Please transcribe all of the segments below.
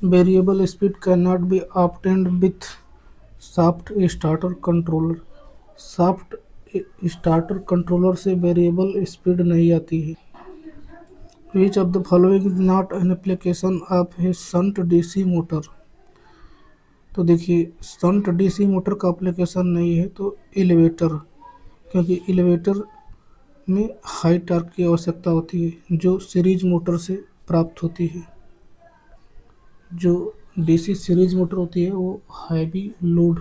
Variable speed can not be obtained with shaft starter controller. Shaft starter controller से variable speed नहीं आती है। Which of the following is not an application of A shunt DC motor. तो देखिए shunt DC motor का application नहीं है तो एलिवेटर, क्योंकि एलिवेटर में हाई टॉर्क की आवश्यकता होती है जो सीरीज मोटर से प्राप्त होती है। जो डीसी सीरीज मोटर होती है वो हैवी लोड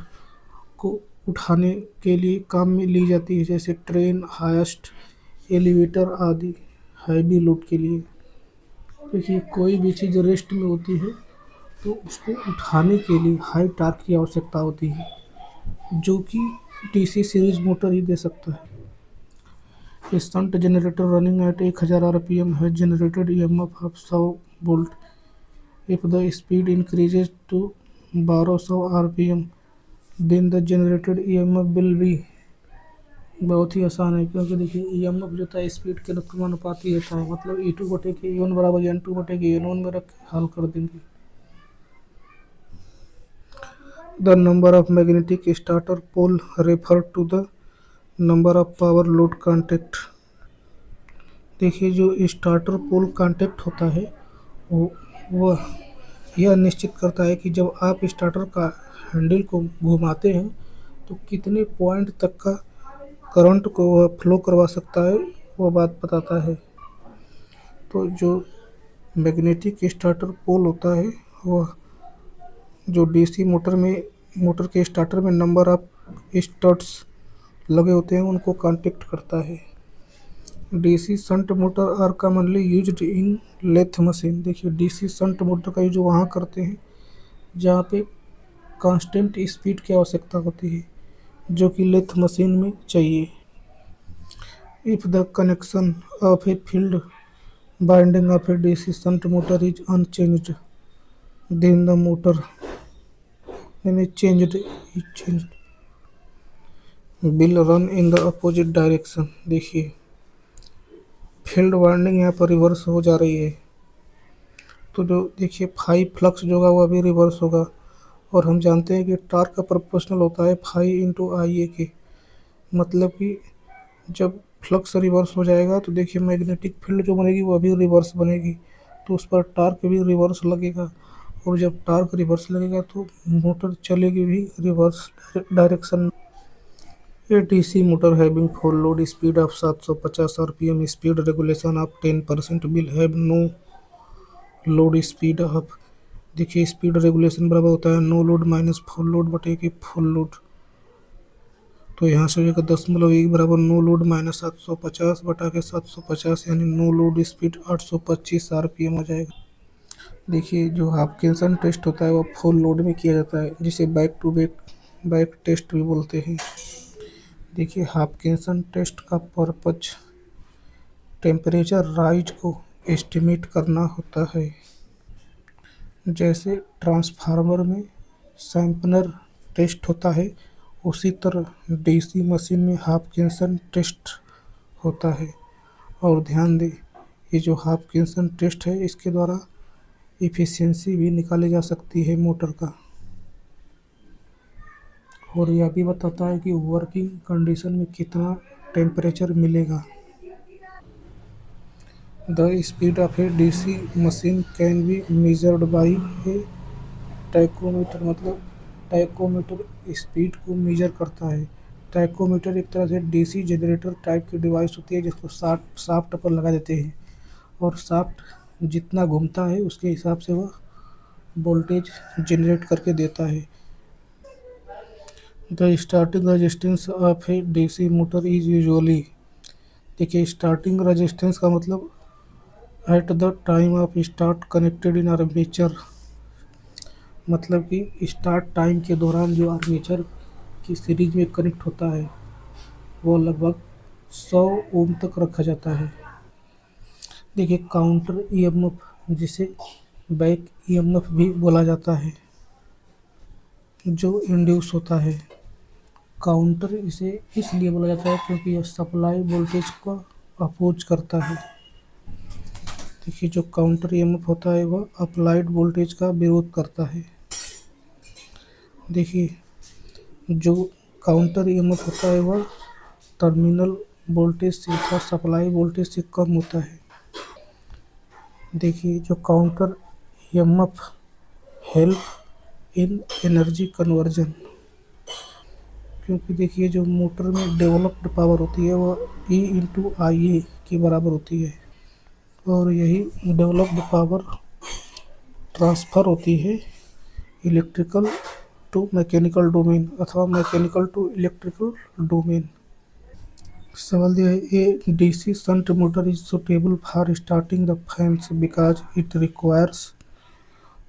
को उठाने के लिए काम में ली जाती है, जैसे ट्रेन, हाइस्ट, एलिवेटर आदि हैवी लोड के लिए। देखिए कोई भी चीज़ रेस्ट में होती है तो उसको उठाने के लिए हाई टॉर्क की आवश्यकता होती है, जो कि डीसी सीरीज मोटर ही दे सकता है। A shunt generator running at 1000 rpm has generated EMF of 100 volt. If the speed increases to 1200 rpm, then the generated EMF will be। बहुत ही आसान है, क्योंकि देखिए EMF जो था स्पीड के समानुपाती होता है, मतलब E2 बटे के E1 बराबर N2 बटे के N1 में रख के हल कर देंगे। The number of magnetic starter pole refer to the number of power load contact। देखिए जो स्टार्टर पोल कांटेक्ट होता है वो वह यह निश्चित करता है कि जब आप स्टार्टर का हैंडल को घुमाते हैं तो कितने पॉइंट तक का करंट को वह फ्लो करवा सकता है, वह बात बताता है। तो जो मैग्नेटिक स्टार्टर पोल होता है वह जो डीसी मोटर के स्टार्टर में नंबर ऑफ स्टड्स लगे होते हैं उनको कांटेक्ट करता है। DC shunt motor are commonly used in lathe machine. देखिए डीसी शंट मोटर का यूज वहाँ करते हैं जहाँ पे कांस्टेंट स्पीड की आवश्यकता होती है, जो कि लेथ मशीन में चाहिए। If the connection of a field binding of a DC shunt motor is unchanged, then the motor changed will run in the opposite direction. देखिए फील्ड वाइंडिंग यहाँ पर रिवर्स हो जा रही है, तो जो देखिए फाई फ्लक्स जो होगा वह भी रिवर्स होगा। और हम जानते हैं कि टार्क का प्रोपोर्शनल होता है फाई इंटू आई ए के। मतलब कि जब फ्लक्स रिवर्स हो जाएगा तो देखिए मैग्नेटिक फील्ड जो बनेगी वह भी रिवर्स बनेगी, तो उस पर टार्क भी रिवर्स लगेगा। और जब टार्क रिवर्स लगेगा तो मोटर चलेगी भी reverse direction. A DC motor having full load speed of 750 rpm, speed regulation of 10% will have no load speed of। देखिए स्पीड रेगुलेशन बराबर होता है no load minus full load बटे के फुल लोड। तो यहाँ से हो जाएगा 10.1 बराबर नो लोड माइनस 750 बटा के 750, यानी नो लोड स्पीड 825 rpm हो जाएगा। देखिए जो हाफकिंसन टेस्ट होता है वह फुल लोड में किया जाता है, जिसे बैक टू बैक टेस्ट भी बोलते हैं। देखिए हाफकिंसन टेस्ट का पर्पज टेम्परेचर राइज को एस्टिमेट करना होता है। जैसे ट्रांसफार्मर में सैंपलर टेस्ट होता है, उसी तरह डीसी मशीन में हाफकिंसन टेस्ट होता है। और ध्यान दें ये जो हाफकिंसन टेस्ट है इसके द्वारा इफ़िशियंसी भी निकाली जा सकती है मोटर का, और यह भी बताता है कि वर्किंग कंडीशन में कितना टेम्परेचर मिलेगा। The speed of a DC machine can be measured by A tachometer. मतलब टैकोमीटर स्पीड को मेजर करता है। टैकोमीटर एक तरह से डीसी जनरेटर टाइप की डिवाइस होती है जिसको शाफ्ट पर लगा देते हैं, और शाफ्ट जितना घूमता है उसके हिसाब से वह वोल्टेज जनरेट करके देता है। The starting resistance of a DC motor is usually. देखिए स्टार्टिंग रेजिस्टेंस का मतलब at the time of start connected in armature. मतलब कि स्टार्ट टाइम के दौरान जो आर्मेचर की सीरीज में कनेक्ट होता है वो लगभग 100 ओम तक रखा जाता है। देखिए काउंटर ईएमएफ, जिसे बैक ईएमएफ भी बोला जाता है, जो इंड्यूस होता है। काउंटर इसे इसलिए बोला जाता है क्योंकि यह सप्लाई वोल्टेज को अपोज करता है। देखिए जो काउंटर ईएमएफ होता है वह अप्लाइड वोल्टेज का विरोध करता है। देखिए जो काउंटर ईएमएफ होता है वह टर्मिनल वोल्टेज से अथवा सप्लाई वोल्टेज से कम होता है। देखिए जो counter EMF help in energy conversion, क्योंकि देखिए जो मोटर में डेवलप्ड पावर होती है वह E/IA के बराबर होती है और यही डेवलप्ड पावर ट्रांसफ़र होती है इलेक्ट्रिकल टू मैकेनिकल डोमेन अथवा मैकेनिकल टू इलेक्ट्रिकल डोमेन। सवाल दिया है, a DC shunt motor is suitable for starting the fans because it requires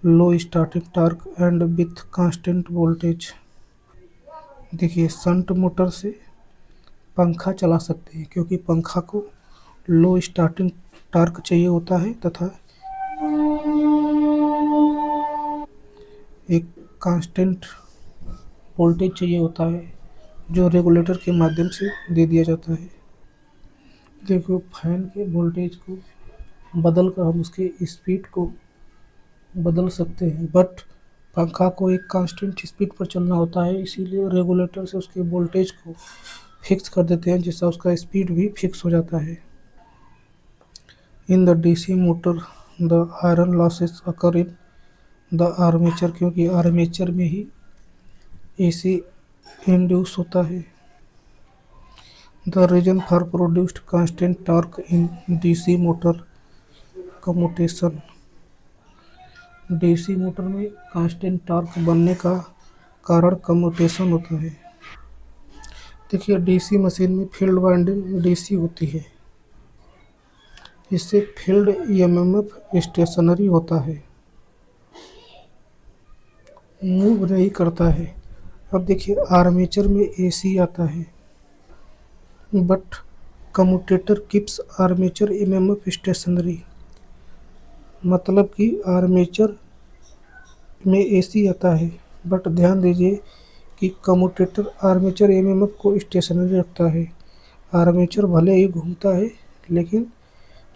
low starting torque and with constant voltage. देखिए shunt motor से पंखा चला सकते हैं क्योंकि पंखा को लो स्टार्टिंग टॉर्क चाहिए होता है तथा एक कांस्टेंट वोल्टेज चाहिए होता है जो रेगुलेटर के माध्यम से दे दिया जाता है। देखो फैन के वोल्टेज को बदल कर हम उसके स्पीड को बदल सकते हैं, बट पंखा को एक कांस्टेंट स्पीड पर चलना होता है, इसीलिए रेगुलेटर से उसके वोल्टेज को फिक्स कर देते हैं जिससे उसका स्पीड भी फिक्स हो जाता है। In the DC motor the iron losses occur in the armature, क्योंकि आर्मेचर में ही एसी इंड्यूस होता है। The reason for produced constant torque in DC motor commutation. DC motor में कांस्टेंट टॉर्क बनने का कारण कम्यूटेशन होता है। देखिए डीसी मशीन में फील्ड वाइंडिंग डीसी होती है, इससे फील्ड ईएमएफ स्टेशनरी होता है, मूव नहीं करता है। अब देखिए आर्मेचर में एसी आता है, but commutator keeps armature EMF stationary. मतलब कि आर्मेचर में एसी आता है, बट ध्यान दीजिए कि कम्यूटेटर आर्मेचर ईएमएफ को स्टेशनरी रखता है। आर्मेचर भले ही घूमता है लेकिन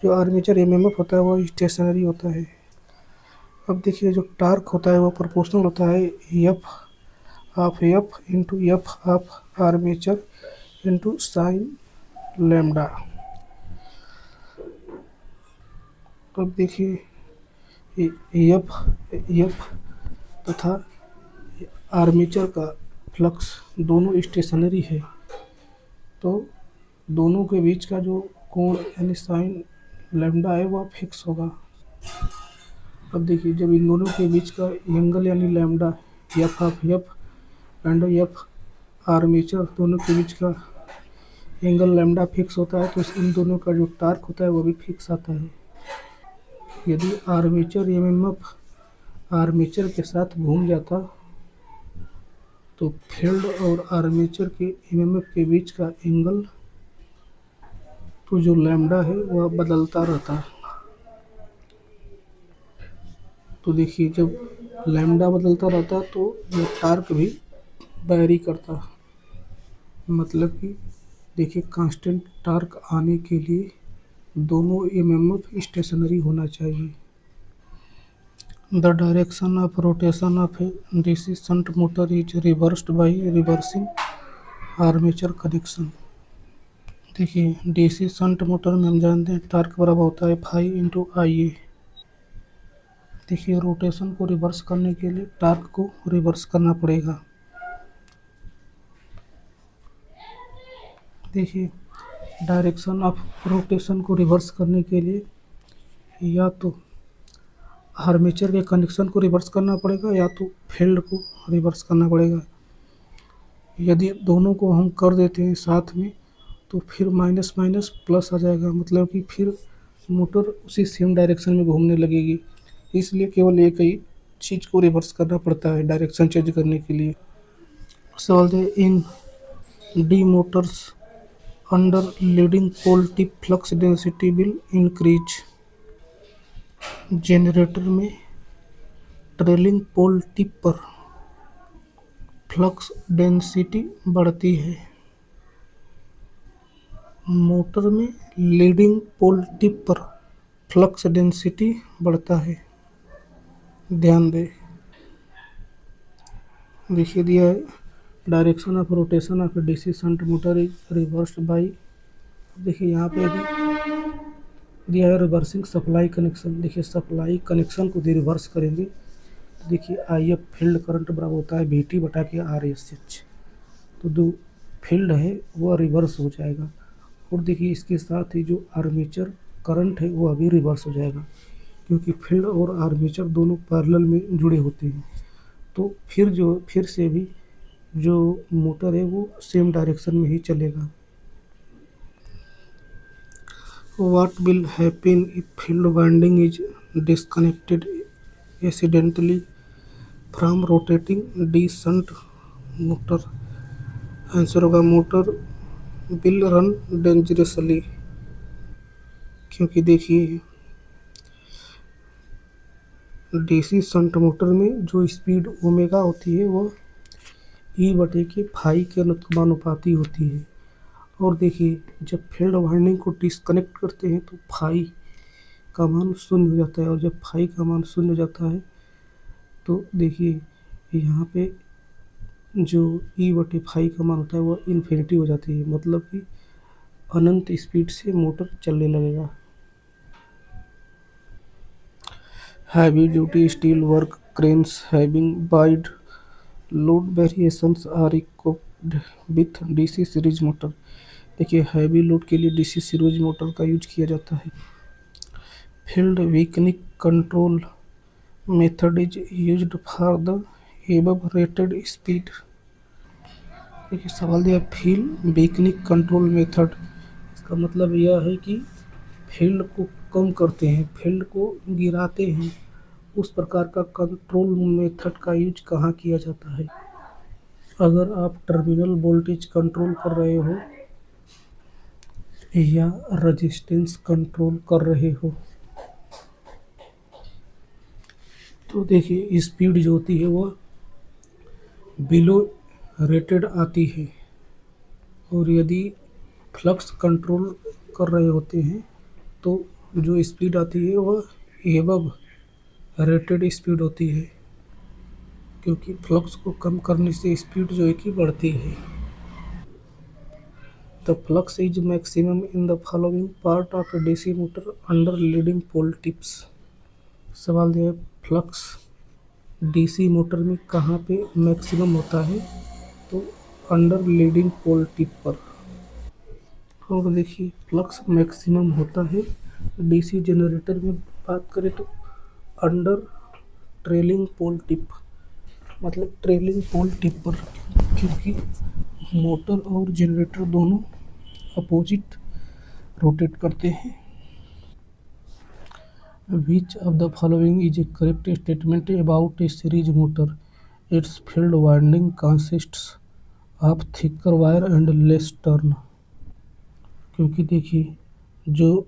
जो आर्मेचर ईएमएफ होता है वो स्टेशनरी होता है। अब देखिए जो टार्क होता है वो प्रोपोर्शनल होता है F of armature into sine lambda. अब देखिए एफ एफ तथा आर्मेचर का फ्लक्स दोनों स्टेशनरी है, तो दोनों के बीच का जो कोण यानी साइन लैम्डा है वह फिक्स होगा। अब देखिए जब इन दोनों के बीच का एंगल यानी lambda F of F and F armature दोनों के बीच का एंगल लैम्डा फिक्स होता है, तो इन दोनों का जो टार्क होता है वो भी फिक्स आता है। यदि आर्मेचर ईएमएफ आर्मेचर के साथ घूम जाता तो फील्ड और आर्मेचर के ईएमएफ के बीच का एंगल तो जो लैम्डा है वह बदलता रहता। तो देखिए जब लैम्डा बदलता रहता तो ये टार्क भी वैरी करता। मतलब कि देखिए कांस्टेंट टार्क आने के लिए दोनों ईएमएफ स्टेशनरी होना चाहिए। The direction of rotation of a DC shunt motor is reversed by reversing armature connection. देखिए डीसी शंट मोटर में हम जानते हैं टार्क बराबर होता है φ/Ia। देखिए रोटेशन को रिवर्स करने के लिए टार्क को रिवर्स करना पड़ेगा। देखिए डायरेक्शन ऑफ रोटेशन को रिवर्स करने के लिए या तो आर्मेचर के कनेक्शन को रिवर्स करना पड़ेगा या तो फील्ड को रिवर्स करना पड़ेगा। यदि दोनों को हम कर देते हैं साथ में तो फिर माइनस माइनस प्लस आ जाएगा, मतलब कि फिर मोटर उसी सेम डायरेक्शन में घूमने लगेगी। इसलिए केवल एक ही चीज़ को रिवर्स करना पड़ता है डायरेक्शन चेंज करने के लिए। सवाल है, in the motors under leading pole tip flux density will increase. Generator में ट्रेलिंग पोल टिप पर फ्लक्स डेंसिटी बढ़ती है। मोटर में लीडिंग पोल टिप पर फ्लक्स डेंसिटी बढ़ता है। ध्यान दें, देखिए दिया है direction of rotation of DC shunt motor is reversed by. देखिए यहाँ पे भी दिया है रिवर्सिंग सप्लाई कनेक्शन। देखिए सप्लाई कनेक्शन को रिवर्स करेंगे तो देखिए आई एफ फील्ड करंट बराबर होता है वी टी बटा के आर एस एच। तो जो फील्ड है वह रिवर्स हो जाएगा। और देखिए इसके साथ ही जो आर्मेचर करंट है वो अभी रिवर्स हो जाएगा, क्योंकि फील्ड और आर्मेचर दोनों पैरेलल में जुड़े होते हैं। तो फिर से भी जो मोटर है वो सेम डायरेक्शन में ही चलेगा। What will happen if field winding is disconnected accidentally from rotating D shunt motor? Answer होगा मोटर will run dangerously। क्योंकि देखिए डीसी शंट मोटर में जो स्पीड ओमेगा होती है वो ई बटे के फाई के अनुपाती होती है। और देखिए जब फील्ड वाइंडिंग को डिस्कनेक्ट करते हैं तो फाई का मान शून्य हो जाता है, और जब फाई का मान शून्य हो जाता है तो देखिए यहाँ पे जो ई बटे फाई का मान होता है वो इन्फिनिटी हो जाती है, मतलब कि अनंत स्पीड से मोटर चलने लगेगा। Heavy duty steel work cranes having wide load variations are equipped with DC series motor. देखिए हैवी लोड के लिए डीसी सीरीज मोटर का यूज किया जाता है। Field weakening control method is used for the above rated speed. देखिए सवाल दिया फील्ड वीकनिंग कंट्रोल मेथड। इसका मतलब यह है कि फील्ड को कम करते हैं, फील्ड को गिराते हैं, उस प्रकार का कंट्रोल मेथड का यूज कहाँ किया जाता है? अगर आप टर्मिनल वोल्टेज कंट्रोल कर रहे हो या रेजिस्टेंस कंट्रोल कर रहे हो तो देखिए स्पीड जो होती है वह बिलो रेटेड आती है। और यदि फ्लक्स कंट्रोल कर रहे होते हैं तो जो स्पीड आती है वह एबव रेटेड स्पीड होती है, क्योंकि फ्लक्स को कम करने से स्पीड जो है कि बढ़ती है। The flux is maximum in the following part of a DC motor under leading pole tips. सवाल दिया है फ्लक्स डीसी मोटर में कहाँ पे मैक्सिमम होता है? तो अंडर लीडिंग पोल टिप पर। और देखिए फ्लक्स मैक्सिमम होता है डीसी जनरेटर में बात करें तो अंडर ट्रेलिंग पोल टिप, मतलब ट्रेलिंग पोल टिप पर, क्योंकि मोटर और जनरेटर दोनों अपोजिट रोटेट करते हैं। Which of the following is A correct statement about A series motor? It's field winding consists of thicker wire and less turn. क्योंकि देखिए जो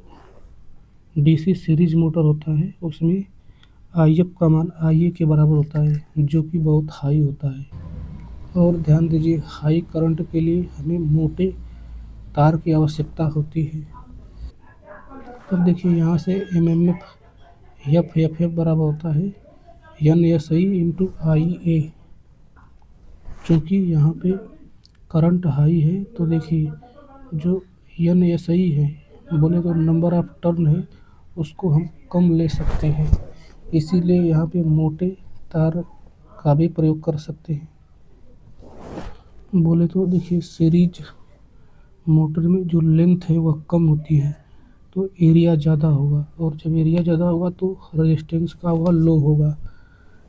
डीसी सीरीज मोटर होता है उसमें आई एफ का मान आई ए के बराबर होता है, जो कि बहुत हाई होता है। और ध्यान दीजिए हाई करंट के लिए हमें मोटे तार की आवश्यकता होती है। अब देखिए यहाँ से एम एम एफ बराबर होता है एन एस आई इंटू आई ए। चूँकि यहाँ पे करंट हाई है तो देखिए जो एन एस आई है बोले तो नंबर ऑफ टर्न है उसको हम कम ले सकते हैं, इसीलिए यहाँ पे मोटे तार का भी प्रयोग कर सकते हैं। बोले तो देखिए सीरीज मोटर में जो लेंथ है वह कम होती है तो एरिया ज़्यादा होगा, और जब एरिया ज़्यादा होगा तो रेजिस्टेंस का वह लो होगा।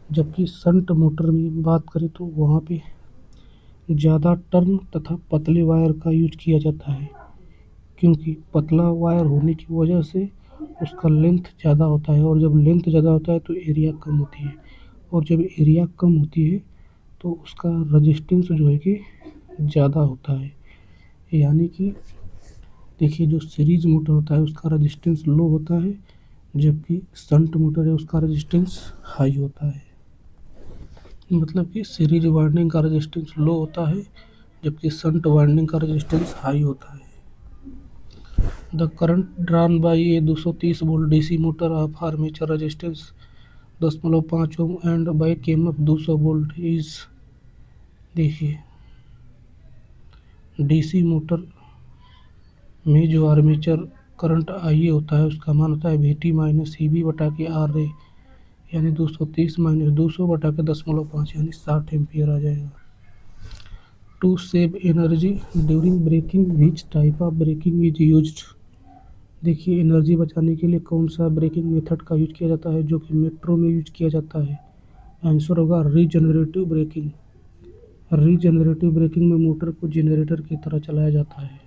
जबकि शंट मोटर में बात करें तो वहाँ पे ज़्यादा टर्न तथा पतले वायर का यूज किया जाता है, क्योंकि पतला वायर होने की वजह से उसका लेंथ ज़्यादा होता है, और जब लेंथ ज़्यादा होता है तो एरिया कम होती है, और जब एरिया कम होती है तो उसका रेजिस्टेंस जो है कि ज़्यादा होता है। यानी कि देखिए जो सीरीज मोटर होता है उसका रेजिस्टेंस लो होता है, जबकि शंट मोटर है उसका रेजिस्टेंस हाई होता है। मतलब कि सीरीज वाइंडिंग का रेजिस्टेंस लो होता है जबकि शंट वाइंडिंग का रेजिस्टेंस हाई होता है। The current drawn by a 230 volt DC motor of armature resistance 0.5 ohm and by KMF 200 volt is. देखिए डीसी मोटर में जो आर्मेचर करंट आई होता है उसका मान होता है VT माइनस EB बटा के RA, यानी 230 माइनस 200 बटा के 0.5 यानी 60 एम्पियर आ जाएगा। To save energy during braking which type of braking is used. देखिए एनर्जी बचाने के लिए कौन सा ब्रेकिंग मेथड का यूज किया जाता है, जो कि मेट्रो में यूज किया जाता है। आंसर होगा रीजनरेटिव ब्रेकिंग। रीजनरेटिव ब्रेकिंग में मोटर को जनरेटर की तरह चलाया जाता है।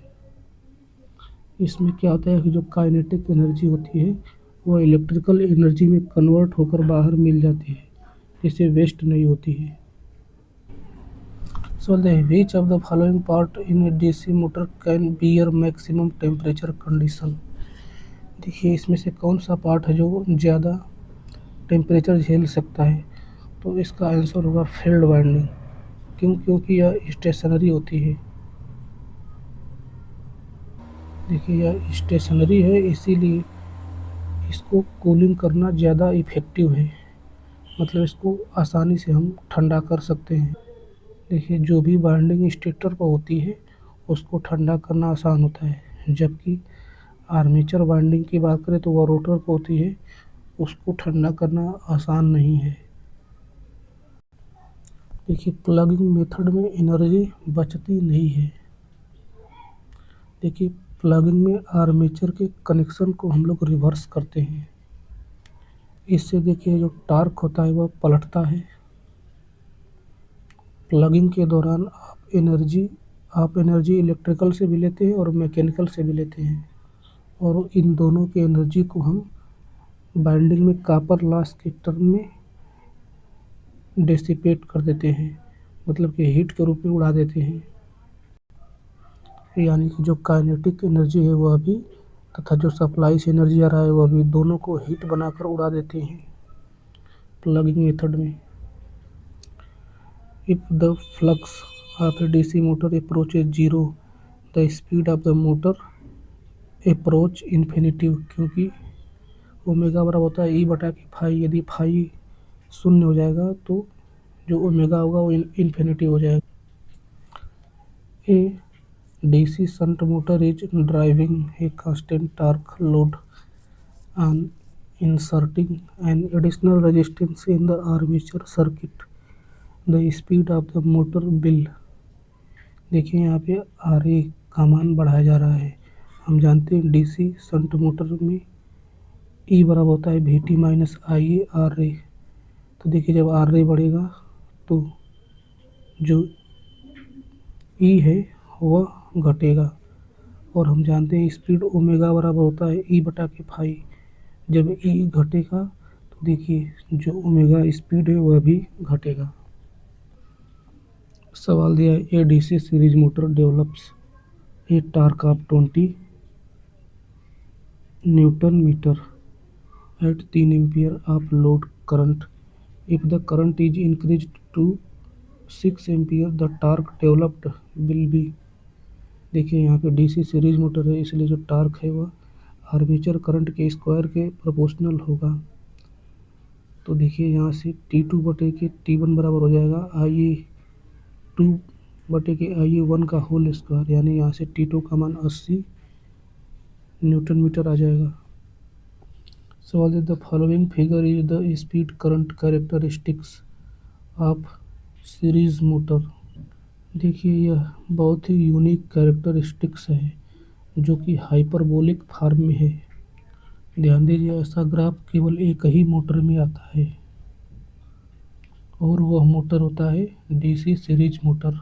इसमें क्या होता है कि जो काइनेटिक एनर्जी होती है वो इलेक्ट्रिकल एनर्जी में कन्वर्ट होकर बाहर मिल जाती है, जिससे वेस्ट नहीं होती है। So the which of the following part in a DC motor can bear maximum temperature condition. देखिए इसमें से कौन सा पार्ट है जो ज़्यादा टेम्परेचर झेल सकता है, तो इसका आंसर होगा फील्ड वाइंडिंग। क्यों? क्योंकि यह स्टेशनरी होती है। देखिए यह स्टेशनरी है, इसीलिए इसको कूलिंग करना ज़्यादा इफ़ेक्टिव है, मतलब इसको आसानी से हम ठंडा कर सकते हैं। देखिए जो भी वाइंडिंग स्टेटर पर होती है उसको ठंडा करना आसान होता है, जबकि आर्मेचर वाइंडिंग की बात करें तो वह रोटर पर होती है, उसको ठंडा करना आसान नहीं है। देखिए प्लगिंग मेथड में एनर्जी बचती नहीं है। देखिए प्लगिंग में आर्मेचर के कनेक्शन को हम लोग रिवर्स करते हैं, इससे देखिए जो टार्क होता है वह पलटता है। प्लगिंग के दौरान आप एनर्जी इलेक्ट्रिकल से भी लेते हैं और मैकेनिकल से भी लेते हैं, और इन दोनों की एनर्जी को हम बाइंडिंग में कॉपर लॉस के टर्म में डिसिपेट कर देते हैं, मतलब कि हीट के रूप में उड़ा देते हैं। यानी कि जो काइनेटिक एनर्जी है वह भी तथा जो सप्लाई से एनर्जी आ रहा है वह भी, दोनों को हीट बनाकर उड़ा देते हैं प्लगिंग मेथड में। If the flux of a DC motor approaches zero the speed of the motor approach infinitive. क्योंकि ओमेगा बराबर होता है ई बटा के फाई। यदि फाई शून्य हो जाएगा तो जो ओमेगा होगा वो इन्फिनिटी हो जाएगा। A DC shunt motor is driving a constant torque load on inserting an additional resistance in the armature circuit. The speed of the motor will। देखिए यहाँ पे RA का मान बढ़ाया जा रहा है। हम जानते हैं डीसी शंट मोटर में E बराबर होता है VT माइनस IA RA। तो देखिए जब RA बढ़ेगा तो जो E है वह घटेगा, और हम जानते हैं स्पीड ओमेगा बराबर होता है E बटा के फाई। जब E घटेगा तो देखिए जो ओमेगा स्पीड है वह भी घटेगा। सवाल दिया है a DC series motor develops a torque of 20 newton metre at 3 ampere of load current. If the current is increase to 6 ampere the torque developed will be. देखिए यहाँ पे डीसी सीरीज मोटर है, इसलिए जो टॉर्क है वह armature current के square के प्रोपोर्शनल होगा। तो देखिए यहाँ से T2 बटे के T1 बराबर हो जाएगा IA2 बटे के IA1 का होल स्क्वायर, यानी यहाँ से T2 का मान 80 न्यूटन मीटर आ जाएगा। सवाल the following figure is the speed current characteristics of series motor. देखिए यह बहुत ही यूनिक कैरेक्टरिस्टिक्स है जो कि हाइपरबोलिक फॉर्म में है। ध्यान दीजिए ऐसा ग्राफ केवल एक ही मोटर में आता है, और वह मोटर होता है DC series motor.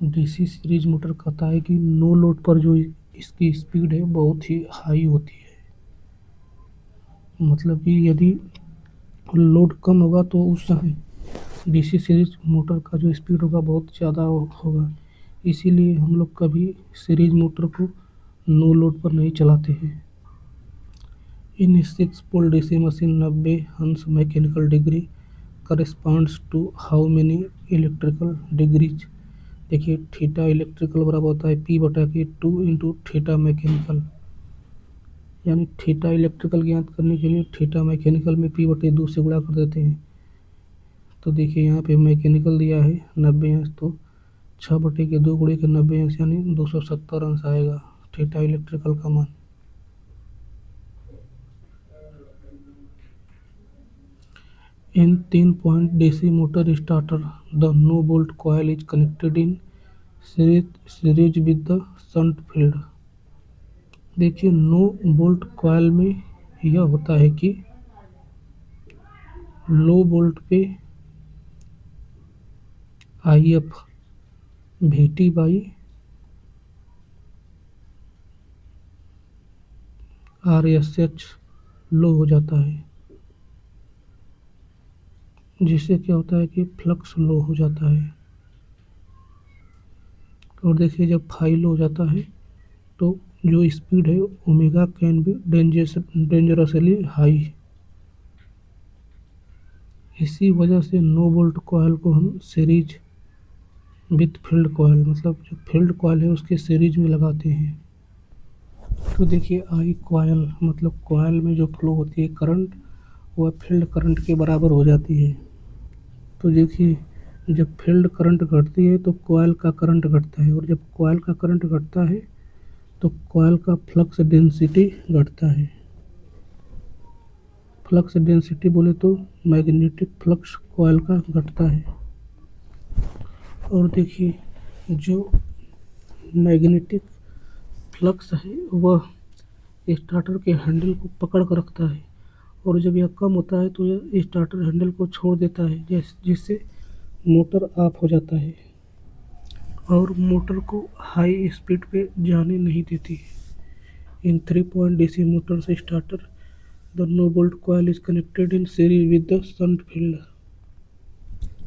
DC series motor कहता है कि नो लोड पर जो इसकी स्पीड है बहुत ही हाई होती है, मतलब कि यदि लोड कम होगा तो उस समय डीसी सीरीज मोटर का जो स्पीड होगा बहुत ज़्यादा होगा। इसीलिए हम लोग कभी सीरीज मोटर को नो लोड पर नहीं चलाते हैं। इन 6 पोल डीसी मशीन 90 हंस mechanical degree corresponds to how many electrical degrees. देखिए थीटा इलेक्ट्रिकल बराबर होता है P/2 इंटू थीटा मैकेनिकल, यानी थीटा इलेक्ट्रिकल ज्ञात करने के लिए थीटा मैकेनिकल में P/2 से गुणा कर देते हैं। तो देखिए यहाँ पे मैकेनिकल दिया है 90 अंश, तो 6/2 गुणे के 90 अंश यानी 270 अंश आएगा थीटा इलेक्ट्रिकल का मान। In 3 point DC motor starter the no volt coil is connected in series with the shunt field. देखिए नो बोल्ट कॉइल में यह होता है कि लो बोल्ट पे IF VT by RSH low हो जाता है, जिससे क्या होता है कि फ्लक्स लो हो जाता है। और देखिए जब फाई लो हो जाता है तो जो स्पीड है omega can be dangerously high. इसी वजह से नो बोल्ट कॉइल को हम सीरीज विथ फील्ड कॉइल, मतलब जो फील्ड कॉइल है उसके सीरीज में लगाते हैं। तो देखिए आई कॉइल मतलब कॉइल में जो फ्लो होती है करंट, वह फील्ड करंट के बराबर हो जाती है। तो देखिए जब फील्ड करंट घटती है तो कॉइल का करंट घटता है, और जब कॉइल का करंट घटता है तो कॉइल का फ्लक्स डेंसिटी घटता है। फ्लक्स डेंसिटी बोले तो मैग्नेटिक फ्लक्स कॉइल का घटता है। और देखिए जो मैग्नेटिक फ्लक्स है वह स्टार्टर के हैंडल को पकड़ कर रखता है, और जब यह कम होता है तो यह स्टार्टर हैंडल को छोड़ देता है, जिससे मोटर ऑफ हो जाता है और मोटर को हाई स्पीड पे जाने नहीं देती। इन 3 पॉइंट डीसी मोटर से starter the no volt coil is connected in series with the shunt field.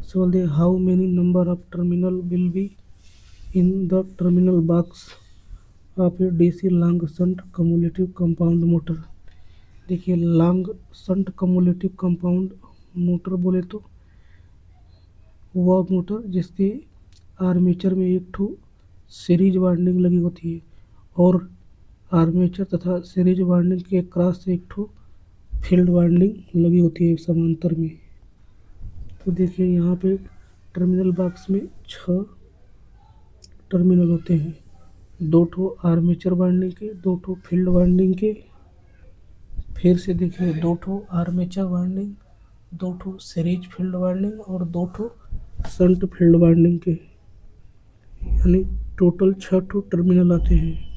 So how many number of terminal will be in the terminal box of a DC long shunt cumulative compound motor। देखिए long shunt cumulative compound motor बोले तो वह motor जिसके armature में एक ठो series winding लगी होती है, और आर्मेचर तथा सीरीज वाइंडिंग के क्रॉस से एक ठो फील्ड वाइंडिंग लगी होती है समांतर में। तो देखिए यहाँ पे टर्मिनल बॉक्स में 6 टर्मिनल होते हैं, 2 ठो आर्मेचर वाइंडिंग के, 2 ठो फील्ड वाइंडिंग के, फिर से देखिए 2 ठो आर्मेचर वाइंडिंग, 2 ठो सीरीज फील्ड वाइंडिंग और 2 ठो शंट फील्ड वाइंडिंग के, यानी टोटल 6 ठो टर्मिनल आते हैं।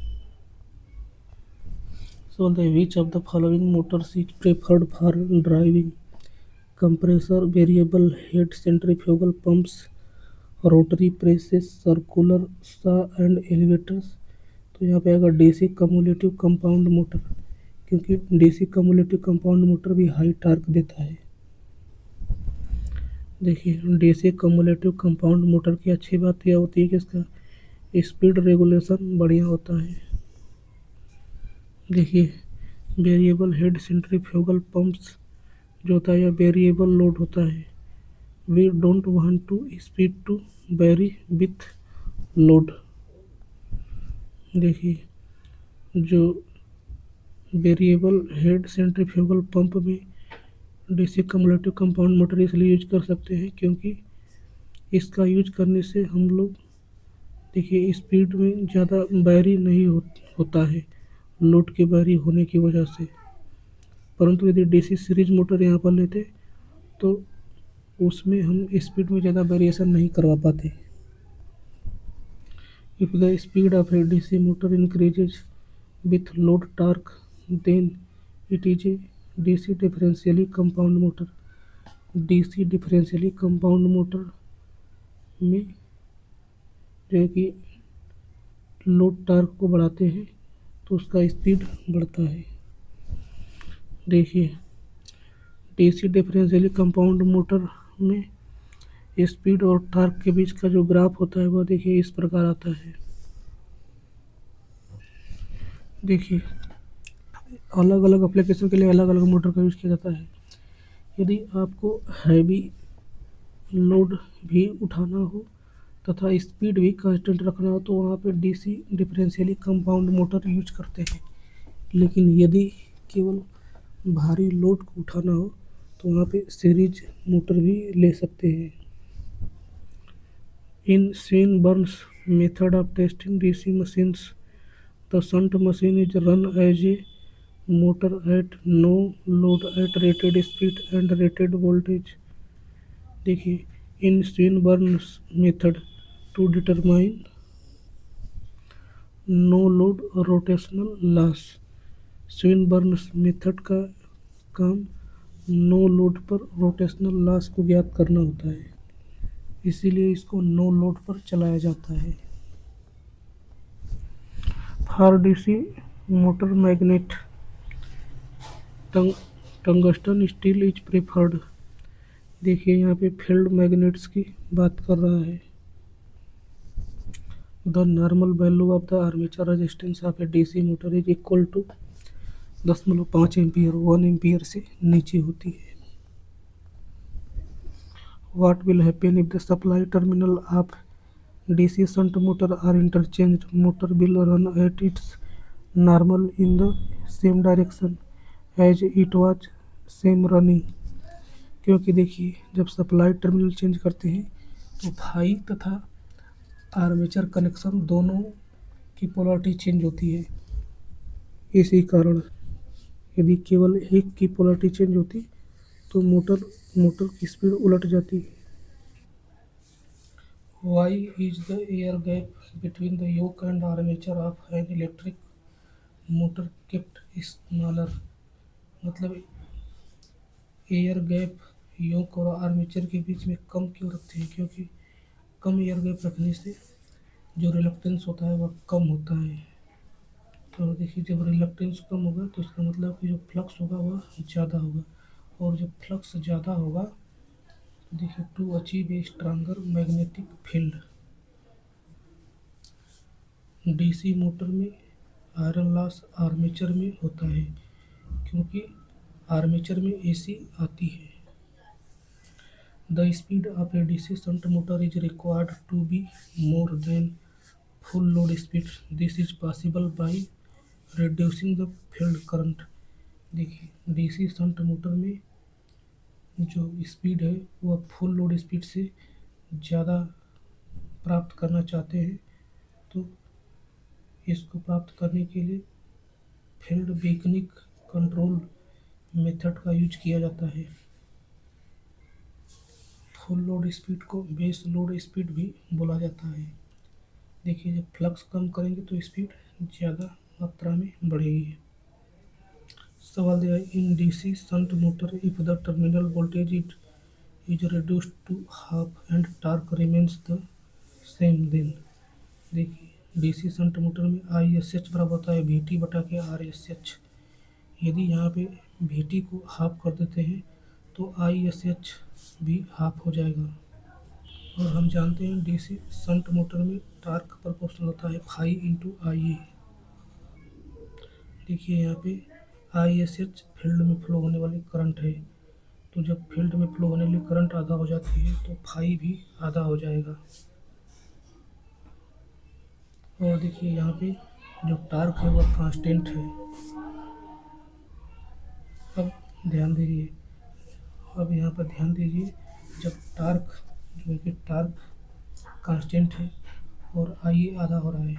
So which of the following motors is preferred for driving? Compressor, variable head centrifugal pumps, rotary presses, circular saw and elevators। तो यहाँ पे आएगा डीसी कम्युलेटिव कंपाउंड मोटर, क्योंकि डीसी कम्युलेटिव कंपाउंड मोटर भी high torque देता है। देखिए DC cumulative compound motor की अच्छी बात यह होती है कि इसका स्पीड रेगुलेशन बढ़िया होता है। देखिए वेरिएबल हेड सेंट्रीफ्यूगल पंप्स जो होता है यह वेरिएबल लोड होता है। We don't want to speed to vary with load. देखिए जो वेरिएबल हेड सेंट्रीफ्यूगल पंप में डीसी कम्युलेटिव कंपाउंड मोटर इसलिए यूज कर सकते हैं क्योंकि इसका यूज करने से हम लोग देखिए स्पीड में ज़्यादा बैरी नहीं होता है लोड के बैरी होने की वजह से। परंतु यदि डीसी सीरीज मोटर यहाँ पर लेते तो उसमें हम स्पीड में ज़्यादा वेरिएशन नहीं करवा पाते। If the speed of a DC motor increases with load torque then it is a DC differentially compound motor. DC differentially compound motor में जो है कि लोड टार्क को बढ़ाते हैं तो उसका स्पीड बढ़ता है। देखिए डीसी डिफरेंशियली कंपाउंड मोटर में स्पीड और टार्क के बीच का जो ग्राफ होता है वह देखिए इस प्रकार आता है। देखिए अलग अलग एप्लीकेशन के लिए अलग अलग मोटर का यूज़ किया जाता है। यदि आपको हैवी लोड भी उठाना हो तथा स्पीड भी कांस्टेंट रखना हो तो वहाँ पे DC differentially compound motor use करते हैं। लेकिन यदि केवल भारी लोड को उठाना हो तो वहाँ पे सीरीज मोटर भी ले सकते हैं। In Swinburne's method of testing DC machines, the shunt machine is run as a motor at no load at rated speed and rated voltage. देखिए, in Swinburne's method to determine no load rotational loss, Swinburne's method का काम no load पर rotational loss को ज्ञात करना होता है, इसीलिए इसको नो लोड पर चलाया जाता है। For DC motor magnet tungsten steel is preferred. देखिए यहाँ पे फील्ड मैग्नेट्स की बात कर रहा है। The normal value of the armature resistance of a DC motor is equal to 0.5 ampere 1 ampere से नीचे होती है। What will happen if the supply terminal of DC shunt motor are interchanged? Motor will run at its normal in the same direction as it was same running। क्योंकि देखिए जब supply terminal change करते हैं तो phi तथा armature connection दोनों की polarity change होती है। इसी कारण यदि केवल एक की पोलैरिटी चेंज होती तो मोटर की स्पीड उलट जाती है। Why is the air gap between the yoke and armature of an electric motor kept smaller? मतलब एयर गैप योक और आर्मेचर के बीच में कम क्यों रखते हैं? क्योंकि कम एयर गैप रखने से जो रिलक्टेंस होता है वह कम होता है। तो देखिए जब रिलक्टेंस कम होगा तो इसका मतलब कि जो फ्लक्स होगा वह ज़्यादा होगा, और जब फ्लक्स ज़्यादा होगा तो देखिए to achieve a stronger magnetic field. DC motor में आयरन लॉस आर्मेचर में होता है क्योंकि आर्मेचर में एसी आती है। The speed of a DC shunt motor is required to be more than full load speed. This is possible by reducing the field current. देखिए DC shunt motor में जो स्पीड है वह फुल लोड स्पीड से ज़्यादा प्राप्त करना चाहते हैं तो इसको प्राप्त करने के लिए फील्ड वीकनिंग कंट्रोल मेथड का यूज किया जाता है। फुल लोड स्पीड को बेस लोड स्पीड भी बोला जाता है। देखिए जब फ्लक्स कम करेंगे तो स्पीड ज़्यादा मात्रा में बढ़ेगी। सवाल दिया है इन DC shunt motor if the terminal voltage is reduced to half and torque remains the same then। देखिए डीसी शंट मोटर में ISH बराबर होता है VT बटा के RSH। यदि यहाँ पे VT को हाफ कर देते हैं तो ISH भी हाफ हो जाएगा। और हम जानते हैं डीसी शंट मोटर में टार्क प्रोपोर्शनल होता है फाई इंटू IA। देखिए यहाँ पे ISH फील्ड में फ्लो होने वाली करंट है, तो जब फील्ड में फ्लो होने वाली करंट आधा हो जाती है तो फाई भी आधा हो जाएगा। और देखिए यहाँ पे जो टार्क है वह कांस्टेंट है। अब ध्यान दीजिए अब यहाँ पर ध्यान दीजिए जब टार्क जो है कि टार्क कांस्टेंट है और IA आधा हो रहा है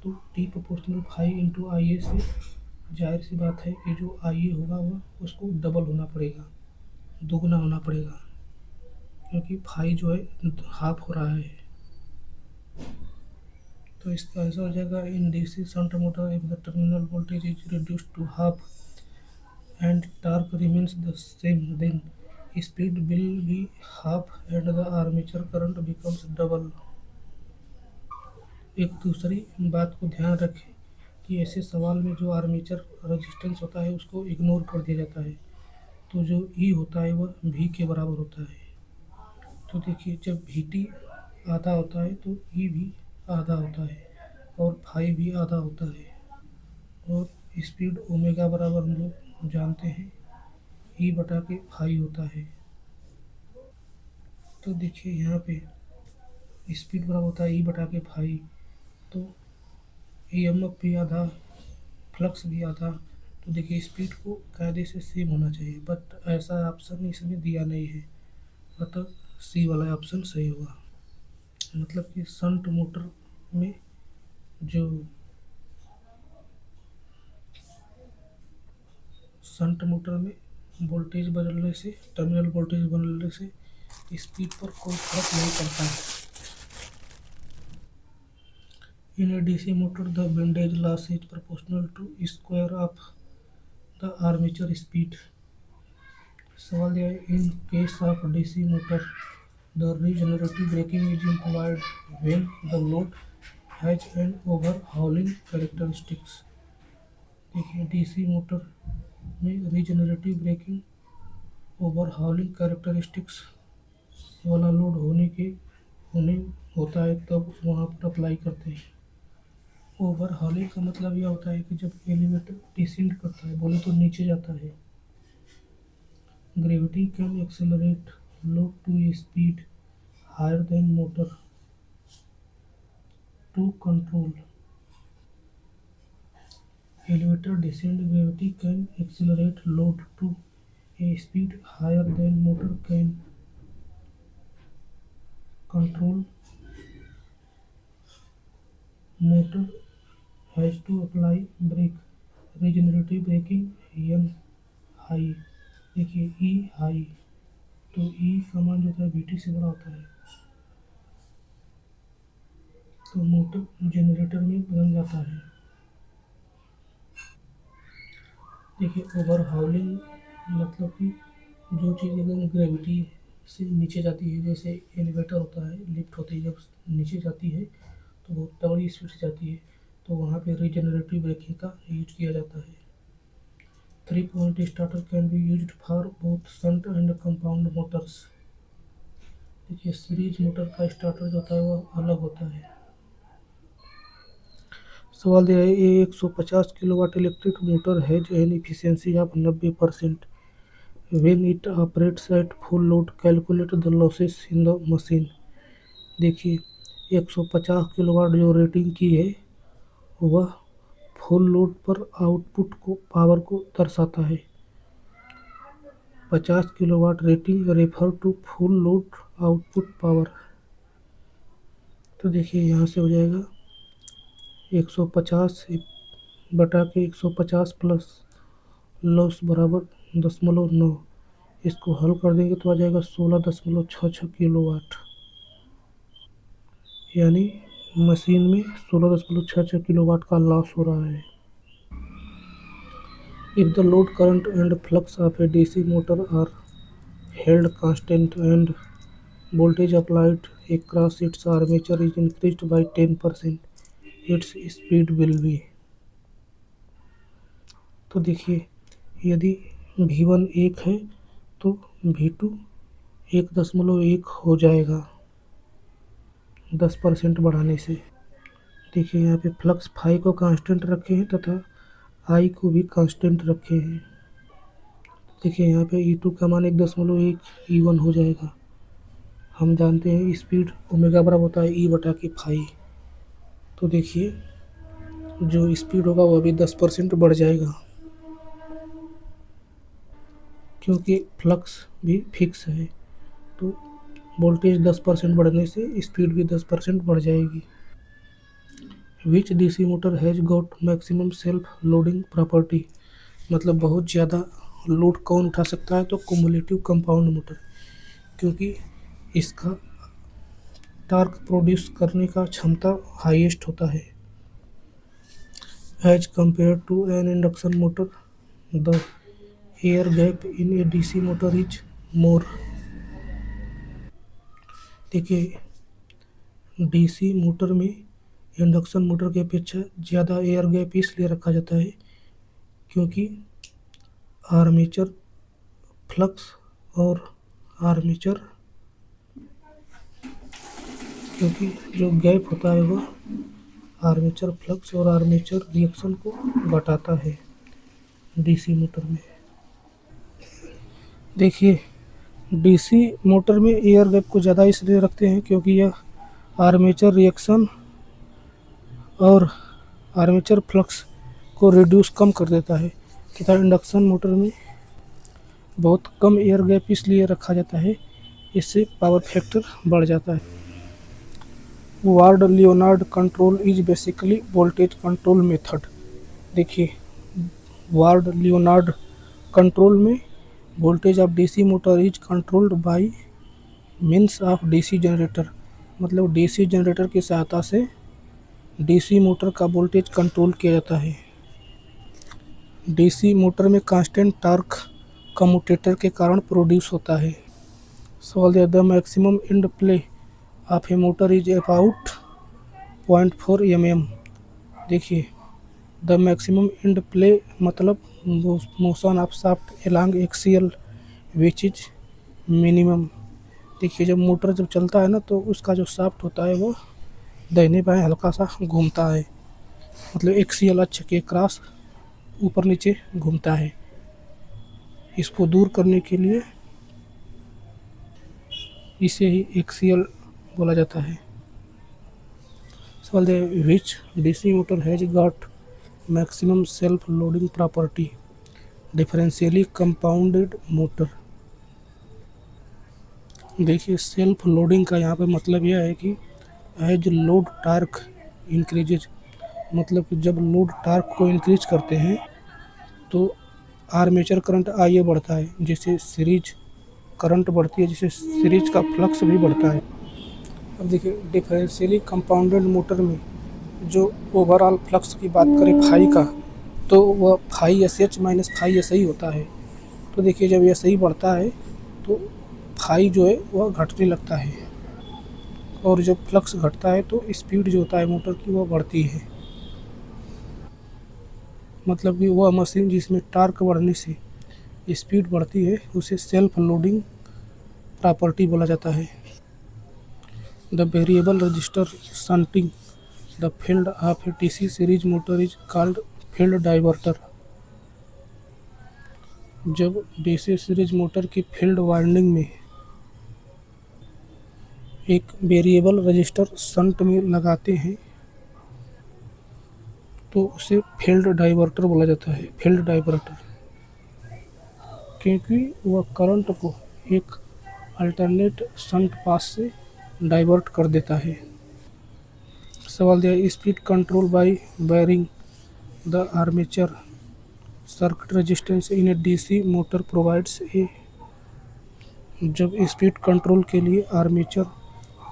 तो T proportional phi into IA से जाहिर सी बात है कि जो IA होगा वह उसको डबल होना पड़ेगा, दोगुना होना पड़ेगा, क्योंकि फाई जो है हाफ हो रहा है। तो इसका आंसर हो जाएगा in DC shunt motor if the terminal voltage is reduced to half and torque remains the same then speed will be half and the armature current becomes double. एक दूसरी बात को ध्यान रखें कि ऐसे सवाल में जो आर्मेचर रेजिस्टेंस होता है उसको इग्नोर कर दिया जाता है, तो जो ई होता है वह भी के बराबर होता है। तो देखिए जब VT आधा होता है तो ई भी आधा होता है और फाई भी आधा होता है, और स्पीड ओमेगा बराबर हम लोग जानते हैं ई बटा के फाई होता है। तो देखिए यहाँ पे स्पीड बराबर होता है ई बटा के फाई। तो ईएमएफ भी आधा, फ्लक्स भी आधा। तो देखिए स्पीड को कायदे से सेम होना चाहिए, बट ऐसा ऑप्शन इसमें दिया नहीं है, अतः सी वाला ऑप्शन सही होगा। मतलब कि में जो शंट मोटर में वोल्टेज बदलने से, टर्मिनल वोल्टेज बदलने से स्पीड पर कोई फर्क नहीं पड़ता है। In a DC motor the windage loss is proportional to square of the armature speed. सवाल यह है, in case of DC motor the regenerative braking is employed when the load has an overhauling characteristics. देखिए DC motor में regenerative braking overhauling characteristics वाला load होने होता है, तब वहाँ पर अप्लाई करते हैं। ओवरहॉलिंग का मतलब यह होता है कि जब एलिवेटर डिसेंड करता है, बोले तो नीचे जाता है। Gravity can accelerate load to a speed higher than motor to control. Elevator descent gravity can accelerate load to a speed higher than motor can control. Motor has to apply brake, regenerative braking N high. देखिए E high, तो E का मान जो होता है VT से बड़ा होता है, तो मोटर जनरेटर में बदल जाता है। देखिए ओवरहाउलिंग मतलब कि जो चीज़ एकदम ग्रेविटी से नीचे जाती है, जैसे एलिवेटर होता है, लिफ्ट होती है, जब नीचे जाती है तो बहुत तगड़ी स्पीड से जाती है, तो वहाँ पे रीजनरेटिव ब्रेकिंग का यूज किया जाता है। 3 point starter can be used for both shunt and compound Motors. देखिए सीरीज मोटर का स्टार्टर जो होता है वो अलग होता है। सवाल दिया है, ये 150 किलोवाट इलेक्ट्रिक मोटर है जो an efficiency of 90%। When it operates at full load, calculate the losses in the machine। देखिए 150 किलोवाट जो रेटिंग की है वह फुल लोड पर आउटपुट को, पावर को दर्शाता है। 50 kilowatt rating refer to full load output power. तो देखिए यहाँ से हो जाएगा 150 बटा के 150 प्लस लॉस बराबर 0.9। इसको हल कर देंगे तो आ जाएगा 16.66 किलोवाट। यानी मशीन में 16.66 किलोवाट का लॉस हो रहा है। If the load current and flux of a DC motor are held constant and voltage applied across its armature is increased by 10%, its speed will be। तो देखिए यदि V1 1 है तो V2 1.1 हो जाएगा 10% बढ़ाने से। देखिए यहाँ पे फ्लक्स फाई को कांस्टेंट रखे हैं तथा आई को भी कांस्टेंट रखे हैं। देखिए यहाँ पे E2 का मान 1.1 E1 हो जाएगा। हम जानते हैं स्पीड ओमेगा बराबर होता है E बटा के फाई। तो देखिए जो स्पीड होगा वह भी 10% बढ़ जाएगा, क्योंकि फ्लक्स भी फिक्स है, तो वोल्टेज 10% बढ़ने से स्पीड भी 10% बढ़ जाएगी। Which DC motor has got maximum self loading property. मतलब बहुत ज़्यादा लोड कौन उठा सकता है, तो कुमुलेटिव कंपाउंड मोटर, क्योंकि इसका टॉर्क प्रोड्यूस करने का क्षमता हाईएस्ट होता है। As compared to an induction motor the air gap in a DC motor is more. देखिए डीसी मोटर में इंडक्शन मोटर की अपेक्षा ज़्यादा एयर गैप इसलिए रखा जाता है क्योंकि आर्मेचर फ्लक्स और आर्मेचर क्योंकि जो गैप होता है वह आर्मेचर फ्लक्स और आर्मेचर रिएक्शन को घटाता है डीसी मोटर में। देखिए डीसी मोटर में एयर गैप को ज़्यादा इसलिए रखते हैं क्योंकि यह आर्मेचर रिएक्शन और आर्मेचर फ्लक्स को रिड्यूस कम कर देता है तथा इंडक्शन मोटर में बहुत कम एयर गैप इसलिए रखा जाता है, इससे पावर फैक्टर बढ़ जाता है। Ward Leonard control is basically voltage control method. देखिए, वार्ड लियोनार्ड कंट्रोल में voltage of DC motor is controlled by means of DC generator, मतलब डीसी जनरेटर की सहायता से डीसी मोटर का वोल्टेज कंट्रोल किया जाता है। डीसी मोटर में कांस्टेंट टॉर्क कम्यूटेटर के कारण प्रोड्यूस होता है। सवाल the maximum end play of a motor is about 0.4 mm। देखिए, द मैक्सिमम इंड प्ले मतलब motion of shaft along axial which is minimum. देखिए, जब मोटर जब चलता है ना तो उसका जो शाफ्ट होता है वो दाहिने बाएं हल्का सा घूमता है, मतलब एक्सियल अक्ष के क्रॉस ऊपर नीचे घूमता है। इसको दूर करने के लिए इसे ही एक्सियल बोला जाता है। सवाल which DC motor has got maximum self loading property. Differentially compounded motor. देखिए, सेल्फ लोडिंग का यहाँ पे मतलब यह है कि एज लोड टार्क इंक्रीजेज, मतलब कि जब लोड टार्क को इंक्रीज करते हैं तो आर्मेचर करंट आगे बढ़ता है, जिससे सीरीज करंट बढ़ती है, जिससे सीरीज का फ्लक्स भी बढ़ता है। अब देखिए, डिफरेंशियली कंपाउंडेड मोटर में जो ओवरऑल फ्लक्स की बात करें फाई का, तो वह phi S H minus phi S I होता है। तो देखिए, जब एस आई बढ़ता है तो फाई जो है वह घटने लगता है, और जब फ्लक्स घटता है तो स्पीड जो होता है मोटर की वह बढ़ती है। मतलब कि वह मशीन जिसमें टार्क बढ़ने से स्पीड बढ़ती है उसे सेल्फ लोडिंग प्रॉपर्टी बोला जाता है। The variable resistor shunting the field of a DC series motor is called field diverter. जब डीसी सीरीज मोटर की फील्ड वाइंडिंग में एक वेरिएबल रजिस्टर शंट में लगाते हैं तो उसे फील्ड डाइवर्टर बोला जाता है। फील्ड डाइवर्टर क्योंकि वह करंट को एक अल्टरनेट शंट पाथ से डाइवर्ट कर देता है। सवाल दिया, speed control by wiring the armature circuit resistance in a DC motor provides a. जब स्पीड कंट्रोल के लिए आर्मेचर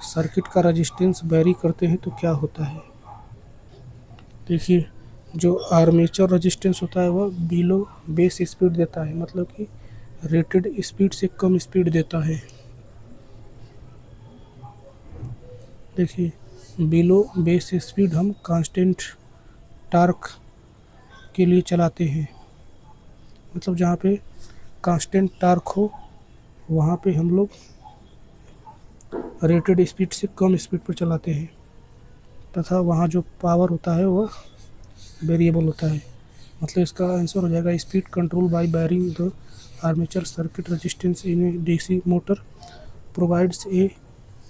सर्किट का रेजिस्टेंस वेरी करते हैं तो क्या होता है। देखिए, जो आर्मेचर रेजिस्टेंस होता है वह बिलो बेस स्पीड देता है, मतलब कि रेटेड स्पीड से कम स्पीड देता है। देखिए, बिलो बेस स्पीड हम कांस्टेंट टार्क के लिए चलाते हैं, मतलब जहाँ पे कांस्टेंट टार्क हो वहाँ पे हम लोग रेटेड स्पीड से कम स्पीड पर चलाते हैं, तथा वहाँ जो पावर होता है वह वेरिएबल होता है। मतलब इसका आंसर हो जाएगा speed control by wiring the armature circuit resistance in a DC motor provides a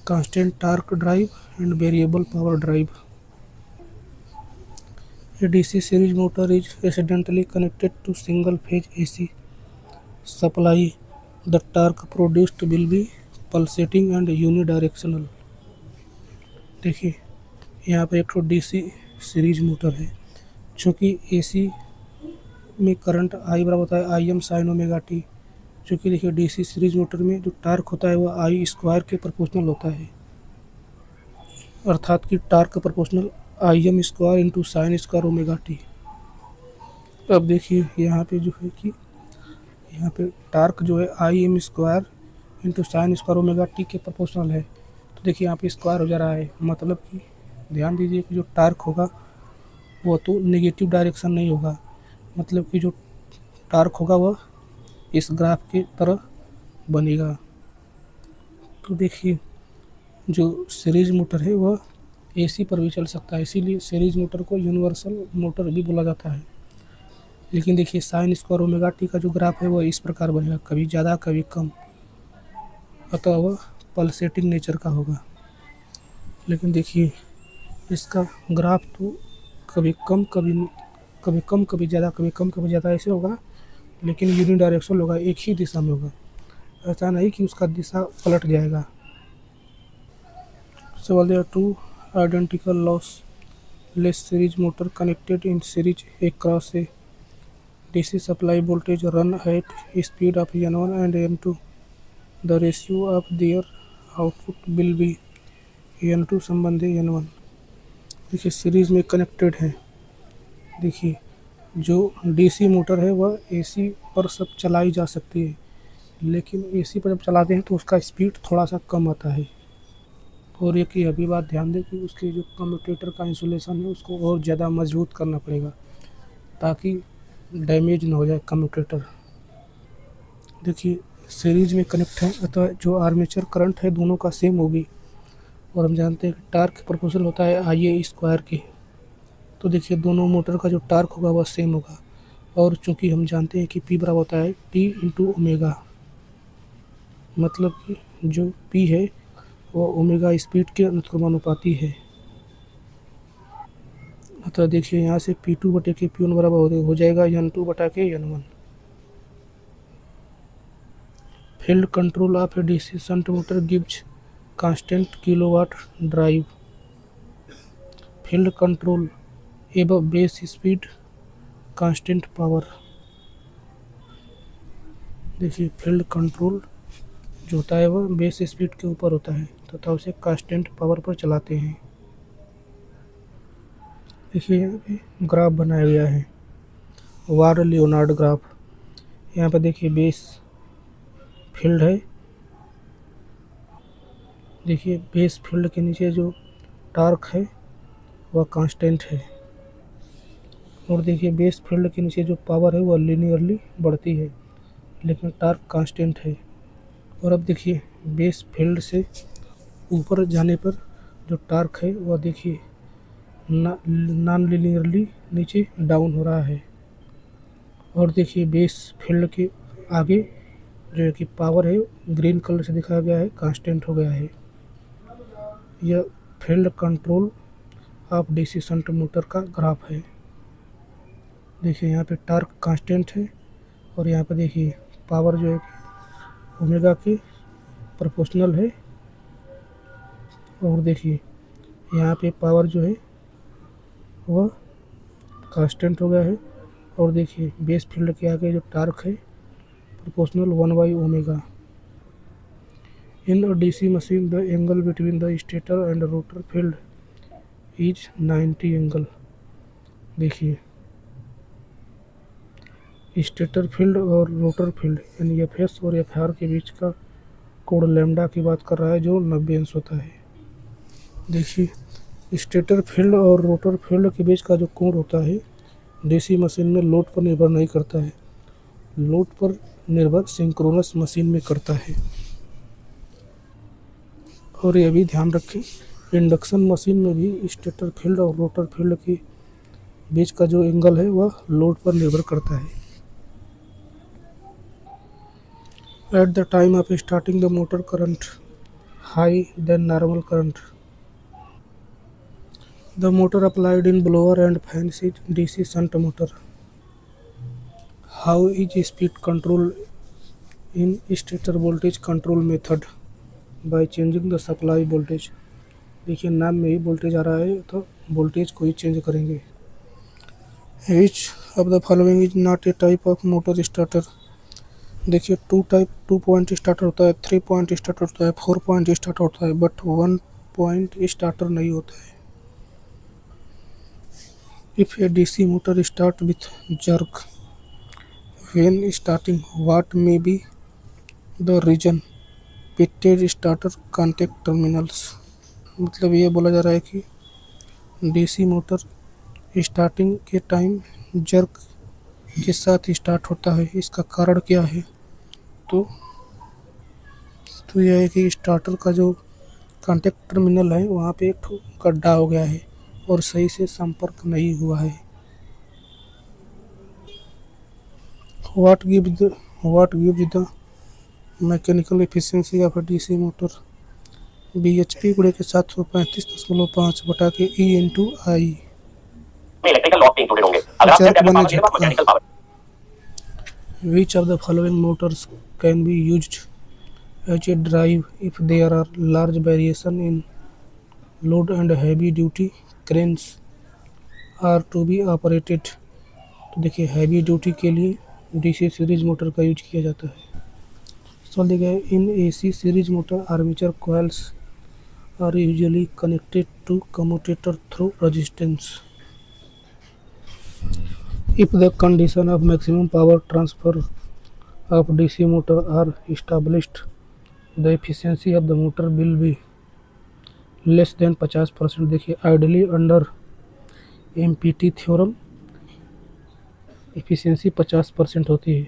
constant torque drive and variable power drive. A DC series motor is accidentally connected to single phase AC supply. The torque produced will be pulsating and unidirectional। देखिए, यहाँ पर एक तो DC series motor है, चूँकि AC में current I बराबर होता है I am sine omega T. चूँकि देखिए, डीसी सीरीज मोटर में जो टार्क होता है वह आई स्क्वायर के प्रोपोर्शनल होता है, अर्थात कि torque proportional I am square into sine square omega T. अब देखिए, यहाँ पे जो है कि यहाँ पे टार्क जो है I am square into sine square omega T के प्रोपोर्शनल है। तो देखिए, यहाँ पे स्क्वायर हो जा रहा है, मतलब कि ध्यान दीजिए कि जो टार्क होगा वो तो नेगेटिव डायरेक्शन नहीं होगा, मतलब कि जो टार्क होगा वह इस ग्राफ के तरह बनेगा। तो देखिए, जो सीरीज मोटर है वह एसी पर भी चल सकता है, इसीलिए सीरीज मोटर को यूनिवर्सल मोटर भी बोला जाता है। लेकिन देखिए, साइन स्क्वायर ओमेगा टी का जो ग्राफ है वह इस प्रकार बनेगा, कभी ज़्यादा कभी कम, अतः वह पल्सेटिंग नेचर का होगा। लेकिन देखिए इसका ग्राफ तो कभी कम कभी ज़्यादा, कभी कम कभी ज़्यादा ऐसे होगा, लेकिन यूनिडायरेक्शनल होगा, एक ही दिशा में होगा। ऐसा नहीं कि उसका दिशा पलट जाएगा। So there are two identical lossless series motor connected in series across a DC supply voltage run at speed of N1 and N2. The ratio of their output will be N2 संबंधी N1। देखिए series में connected है। देखिए जो DC motor है वह AC पर सब चलाई जा सकती है, लेकिन एसी पर जब चलाते हैं तो उसका स्पीड थोड़ा सा कम आता है। और एक यह भी बात ध्यान दें कि उसके जो कम्यूटेटर का इंसुलेशन है उसको और ज़्यादा मजबूत करना पड़ेगा, ताकि डैमेज ना हो जाए कम्यूटेटर। देखिए सीरीज में कनेक्ट है, अतः जो आर्मेचर करंट है दोनों का सेम होगी। और हम जानते हैं कि टार्क प्रोपोर्शनल होता है आई ए स्क्वायर के। तो देखिए दोनों मोटर का जो टार्क होगा वह सेम होगा। और चूंकि हम जानते हैं कि पी बराबर होता है टी इंटू ओमेगा, मतलब कि जो पी है वो ओमेगा स्पीड के अनुपाती है। अतः देखिए यहाँ से पी टू बटे के पी वन बराबर हो जाएगा एन टू बटा के N one. Field control of a DC shunt motor gives constant kilowatt drive. Field control above base speed constant power. देखिए फील्ड कंट्रोल जो होता है वह बेस स्पीड के ऊपर होता है तथा उसे कांस्टेंट पावर पर चलाते हैं। देखिए यहाँ पे ग्राफ बनाया गया है, वार लियोनार्ड ग्राफ। यहाँ पर देखिए बेस फील्ड है। देखिए बेस फील्ड के नीचे जो टार्क है वह कांस्टेंट है, और देखिए बेस फील्ड के नीचे जो पावर है वह लीनियरली बढ़ती है, लेकिन टार्क कांस्टेंट है। और अब देखिए बेस फील्ड से ऊपर जाने पर जो टार्क है वह देखिए नॉन लीनियरली नीचे डाउन हो रहा है। और देखिए बेस फील्ड के आगे जो है कि पावर है ग्रीन कलर से दिखाया गया है, कांस्टेंट हो गया है। यह field control of DC shunt motor का ग्राफ है। देखिए यहाँ पे टार्क कांस्टेंट है, और यहाँ पे देखिए पावर जो है ओमेगा के प्रोपोर्शनल है। और देखिए यहाँ पे पावर जो है वह कांस्टेंट हो गया है। और देखिए बेस फील्ड के आगे जो टार्क है प्रोपोर्शनल 1/ओमेगा। In a DC machine the angle between the stator and rotor field is 90 angle. देखिए स्टेटर फील्ड और रोटर फील्ड यानी एफ एस और एफ आर के बीच का कोण लैम्डा की बात कर रहा है, जो 90 अंश होता है। देखिए स्टेटर फील्ड और रोटर फील्ड के बीच का जो कोण होता है डीसी मशीन में लोड पर निर्भर नहीं करता है, लोड पर निर्भर सिंक्रोनस मशीन में करता है। और यह भी ध्यान रखें इंडक्शन मशीन में भी स्टेटर फील्ड और रोटर फील्ड के बीच का जो एंगल है वह लोड पर निर्भर करता है। At the time of starting the motor current high than normal current. The motor applied in blower and fans is DC shunt motor. How is speed control in stator voltage control method? By changing the supply voltage. देखिए नाम में ही voltage आ रहा है तो voltage को ही change करेंगे। Which of the following is not a type of motor starter? देखिए two point starter होता है, 3 पॉइंट स्टार्टर होता है, 4 पॉइंट स्टार्टर होता है, बट 1 पॉइंट स्टार्टर नहीं होता है। If a DC motor start with jerk when starting, what may be the reason? Pitted starter contact terminals. मतलब ये बोला जा रहा है कि डीसी मोटर स्टार्टिंग के टाइम जर्क के साथ स्टार्ट होता है, इसका कारण क्या है? तो यह है कि स्टार्टर का जो कॉन्टैक्ट टर्मिनल है वहाँ पे एक गड्ढा हो गया है और सही से संपर्क नहीं हुआ है। What gives the mechanical efficiency of a DC motor? BHP गुणे के 735.5 बटा के E/I। इलेक्ट्रिकल लॉक के इंक्लूडेड होंगे। अगर आप जर्क बने पावर मैकेनिकल झटका। Power. Which of the following motors can be used as a drive if there are large variation in load and heavy duty cranes are to be operated? तो देखिए heavy duty के लिए DC series motor का use किया जाता है। सवाल दिया गया है in AC series motor armature coils are usually connected to commutator through resistance. If the condition of maximum power transfer of DC motor are established, the efficiency of the motor will be less than 50%। देखिए ideally under empty theorem efficiency 50% होती है,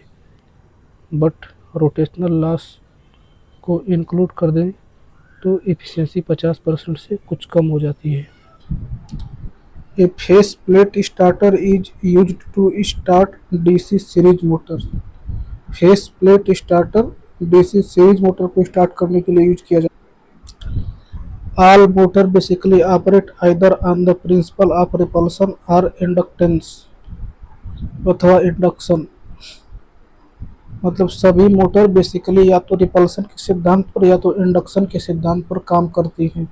but rotational loss को include कर दें तो efficiency 50% से कुछ कम हो जाती है। A face plate starter is used to start DC series motor. Face plate starter DC series motor को स्टार्ट करने के लिए यूज किया जाता है। All motor basically operate either on the principle of repulsion और इंडक्टेंस अथवा इंडक्शन। मतलब सभी मोटर बेसिकली या तो रिपल्सन के सिद्धांत पर या तो इंडक्शन के सिद्धांत पर काम करती हैं।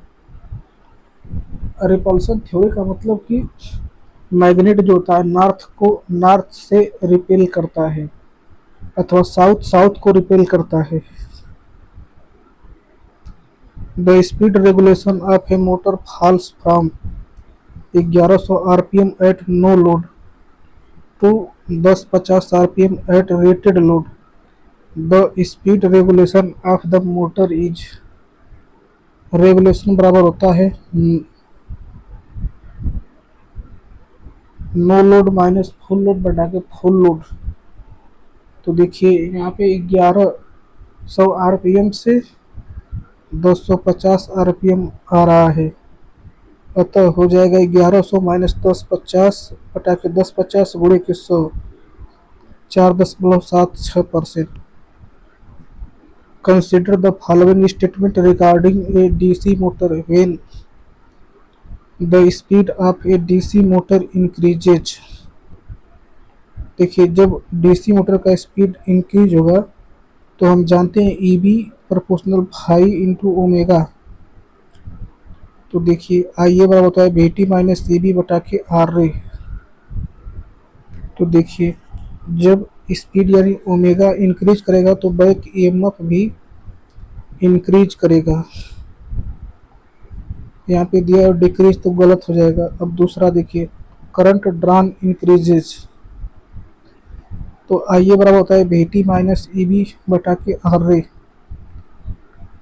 रिपल्सन थ्योरी का मतलब कि मैग्नेट जो होता है नॉर्थ को नॉर्थ से रिपेल करता है अथवा साउथ साउथ को रिपेल करता है। The speed regulation of a motor falls from 1100 rpm at no load to 1050 rpm at rated load. The speed regulation of the motor is regulation बराबर होता है no load minus full load बटा के full load. तो देखिए यहाँ पे 1100 RPM से 250 आरपीएम आ रहा है, अतः हो जाएगा 1100 माइनस 1050 बटा के 1050 गुणे के 100 4.76%। Consider the following statement regarding a DC motor when the speed of a DC motor increases. देखिए जब डीसी मोटर का स्पीड इंक्रीज होगा तो हम जानते हैं EB proportional phi into omega. तो देखिए आई ए बराबर होता है बीटी माइनस ईबी बटा के आर रे। तो देखिए जब स्पीड यानी ओमेगा इंक्रीज करेगा तो बैक ईएमएफ भी इंक्रीज करेगा। यहाँ पे दिया और डिक्रीज तो गलत हो जाएगा। अब दूसरा देखिए करंट ड्रॉन इंक्रीजेज। तो आई ए बराबर होता है बीटी माइनस ईबी बटा के आर रे।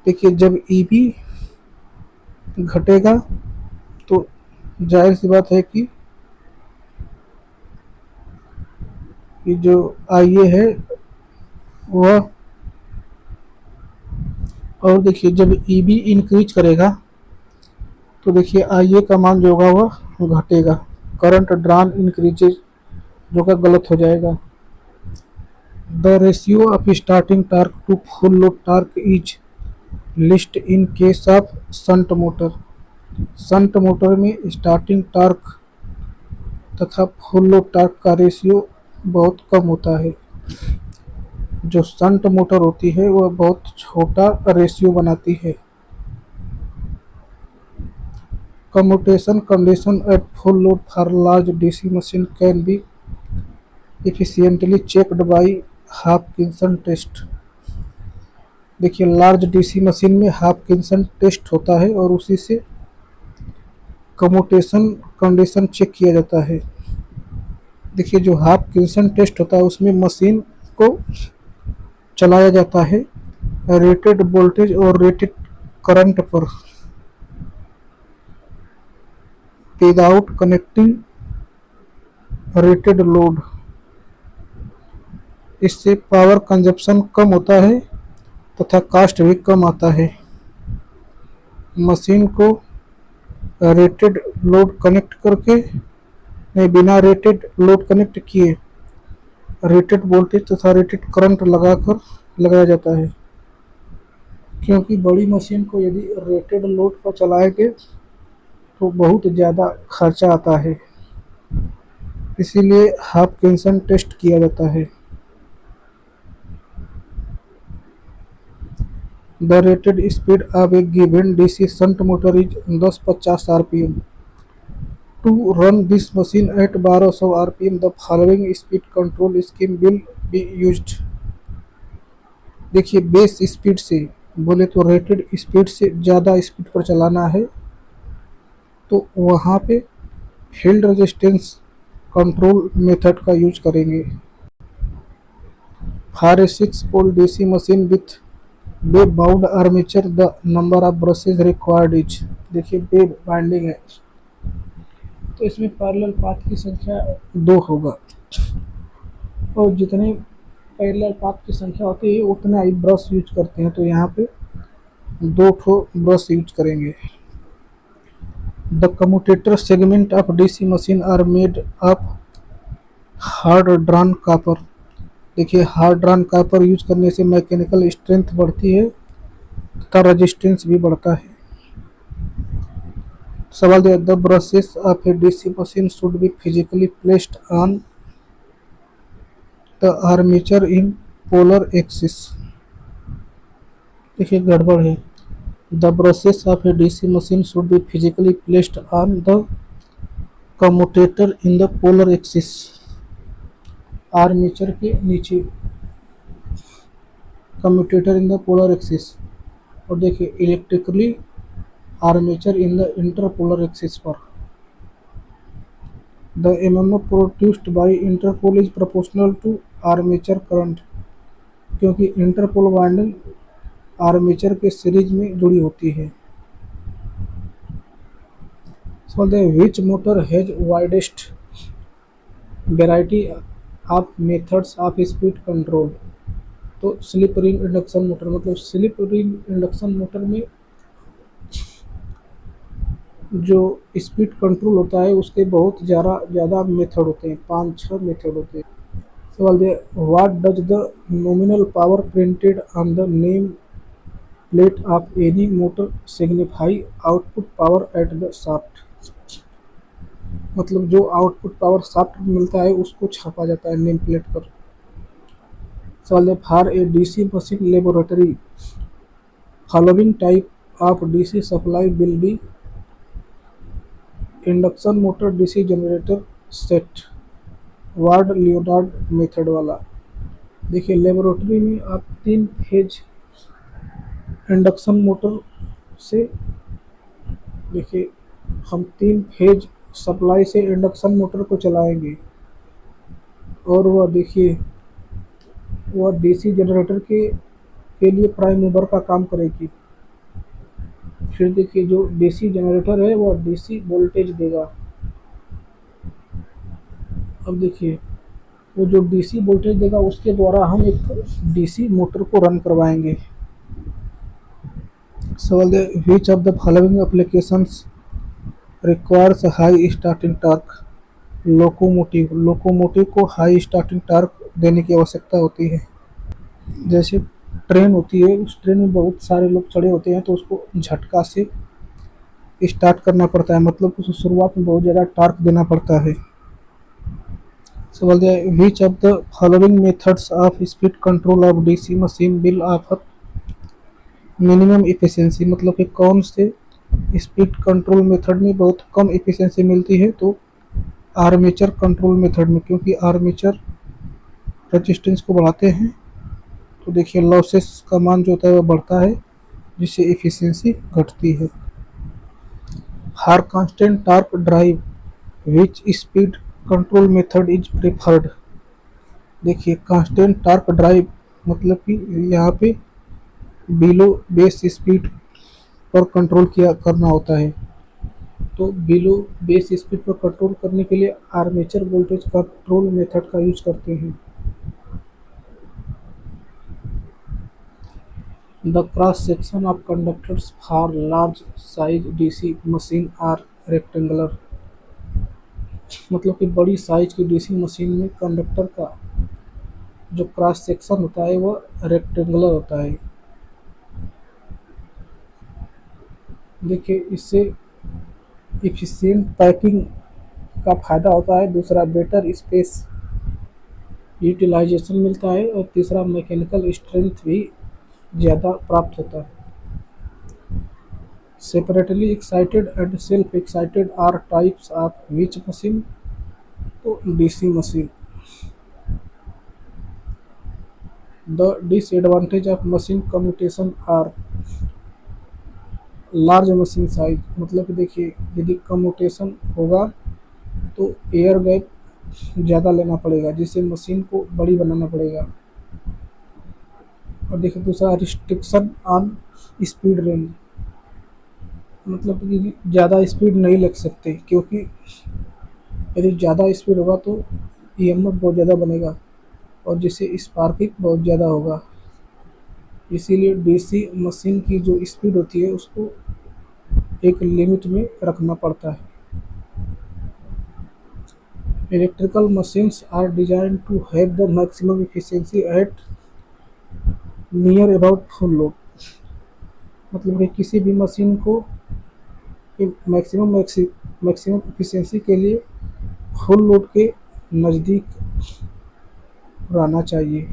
देखिए जब ईबी घटेगा तो जाहिर सी बात है कि जो आई ए है वह, और देखिए जब ईबी इंक्रीज करेगा तो देखिए आई ए का मान जो होगा वह घटेगा। करंट ड्रॉन इंक्रीजेज जो का गलत हो जाएगा। The ratio of starting torque to full load torque is least in case of shunt motor. Shunt motor में स्टार्टिंग टार्क तथा फुल लोड टार्क का रेशियो बहुत कम होता है। जो शंट मोटर होती है वह बहुत छोटा रेशियो बनाती है। Commutation condition at full load for large DC machine can be efficiently checked by Hopkinson test. देखिए लार्ज डीसी मशीन में हाफकिंसन टेस्ट होता है और उसी से कम्यूटेशन कंडीशन चेक किया जाता है। देखिए जो हाफकिंसन टेस्ट होता है उसमें मशीन को चलाया जाता है रेटेड वोल्टेज और रेटेड करंट पर विदाउट कनेक्टिंग रेटेड लोड। इससे पावर कंजप्शन कम होता है तथा कास्ट भी कम आता है। मशीन को रेटेड लोड कनेक्ट करके नहीं, बिना रेटेड लोड कनेक्ट किए रेटेड वोल्टेज तथा रेटेड करंट लगाकर लगाया जाता है, क्योंकि बड़ी मशीन को यदि रेटेड लोड पर चलाएंगे तो बहुत ज़्यादा खर्चा आता है, इसीलिए हाफकिंसन टेस्ट किया जाता है। The rated speed of a given DC shunt motor is 1050 rpm. To run this machine at 1200 rpm the following speed control scheme will be used. देखिए बेस स्पीड से बोले तो रेटेड स्पीड से ज़्यादा स्पीड पर चलाना है तो वहाँ पे फील्ड रेजिस्टेंस कंट्रोल मेथड का यूज करेंगे। For a 6 pole DC machine with wave wound armature the number of brushes required is. देखिए वेब बाइंडिंग है तो इसमें पैरेलल पाथ की संख्या 2 होगा और जितने पैरेलल पाथ की संख्या होती है उतना ही ब्रश यूज करते हैं, तो यहाँ पे 2 ठो ब्रश यूज करेंगे। The commutator segment of DC machine are made of hard drawn copper. देखिए हार्ड ड्रॉन कॉपर यूज करने से मैकेनिकल स्ट्रेंथ बढ़ती है तथा रेजिस्टेंस भी बढ़ता है। सवाल दिया the brushes of a DC machine should be physically placed on the armature in polar axis. देखिए गड़बड़ है। The brushes of a DC machine should be physically placed on the commutator in the polar axis. Armature के नीचे, commutator in the polar axis. और देखिए electrically armature in the interpolar axis पर। The MMF produced by interpole is proportional to armature current, क्योंकि interpole winding armature के series में जुड़ी होती है। So the which motor has widest variety of methods of speed control. तो slip ring induction motor, मतलब slip ring induction motor में जो स्पीड कंट्रोल होता है उसके बहुत ज़्यादा मेथड होते हैं, 5-6 मेथड होते हैं। सवाल दे what does the nominal power printed on the name plate of any motor signify output power at the shaft. मतलब जो आउटपुट पावर शाफ्ट में मिलता है उसको छापा जाता है नेम प्लेट पर। सवाल है for a DC machine laboratory following type of DC supply will be induction motor, DC generator, set. Ward Leonard method वाला। देखिए लेबोरेटरी में आप 3 फेज इंडक्शन मोटर से, देखिए हम 3 फेज सप्लाई से इंडक्शन मोटर को चलाएंगे और वह देखिए वह डीसी जनरेटर के लिए प्राइम मूवर का काम करेगी। फिर देखिए जो डीसी जनरेटर है वह डीसी वोल्टेज देगा। अब देखिए वो जो डीसी वोल्टेज देगा उसके द्वारा हम एक डीसी मोटर को रन करवाएंगे। सवाल है which of the following applications requires high starting torque. Locomotive को हाई स्टार्टिंग टार्क देने की आवश्यकता होती है। जैसे ट्रेन होती है, उस ट्रेन में बहुत सारे लोग चढ़े होते हैं तो उसको झटका से स्टार्ट करना पड़ता है, मतलब उस शुरुआत में बहुत ज़्यादा टार्क देना पड़ता है। सवाल दिया है which of the following methods of speed control of DC machine will offer minimum efficiency. मतलब कि कौन से स्पीड कंट्रोल मेथड में बहुत कम इफिशियंसी मिलती है, तो आर्मेचर कंट्रोल मेथड में, क्योंकि आर्मेचर रेजिस्टेंस को बढ़ाते हैं तो देखिए लॉसेस का मान जो होता है वह बढ़ता है जिससे एफिशिएंसी घटती है। For constant torque drive which speed control method is preferred. देखिए कांस्टेंट टॉर्क ड्राइव मतलब कि यहाँ पे बिलो बेस स्पीड पर कंट्रोल करना होता है, तो बिलो बेस स्पीड पर कंट्रोल करने के लिए आर्मेचर वोल्टेज कंट्रोल मेथड का यूज करते हैं। The cross section of conductors for large size DC machine are rectangular। मतलब कि बड़ी साइज की डीसी मशीन में कंडक्टर का जो क्रॉस सेक्शन होता है वह रेक्टेंगुलर होता है। देखिए इससे एफिशिएंट पैकिंग का फ़ायदा होता है, दूसरा बेटर स्पेस यूटिलाइजेशन मिलता है और तीसरा मैकेनिकल स्ट्रेंथ भी ज़्यादा प्राप्त होता है। Separately excited and self excited are types of which machine? तो DC machine. The disadvantage of machine commutation are large machine size, मतलब कि देखिए यदि कम्यूटेशन होगा तो एयर गैप ज़्यादा लेना पड़ेगा जिससे मशीन को बड़ी बनाना पड़ेगा। और देखिए दूसरा रिस्ट्रिक्शन ऑन स्पीड रेंज, मतलब कि ज़्यादा स्पीड नहीं लग सकते क्योंकि यदि ज़्यादा स्पीड होगा तो ईएमएफ बहुत ज़्यादा बनेगा और जिससे स्पार्किंग बहुत ज़्यादा होगा। इसीलिए डीसी मशीन की जो स्पीड होती है उसको एक लिमिट में रखना पड़ता है। Electrical machines are design to have the maximum efficiency at near about full load, मतलब कि किसी भी मशीन को मैक्सिमम मैक्सिमम एफिशिएंसी के लिए फुल लोड के नज़दीक रहना चाहिए।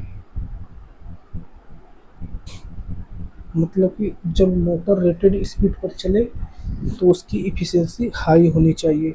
मतलब कि जब मोटर रेटेड स्पीड पर चले तो उसकी एफिशिएंसी हाई होनी चाहिए।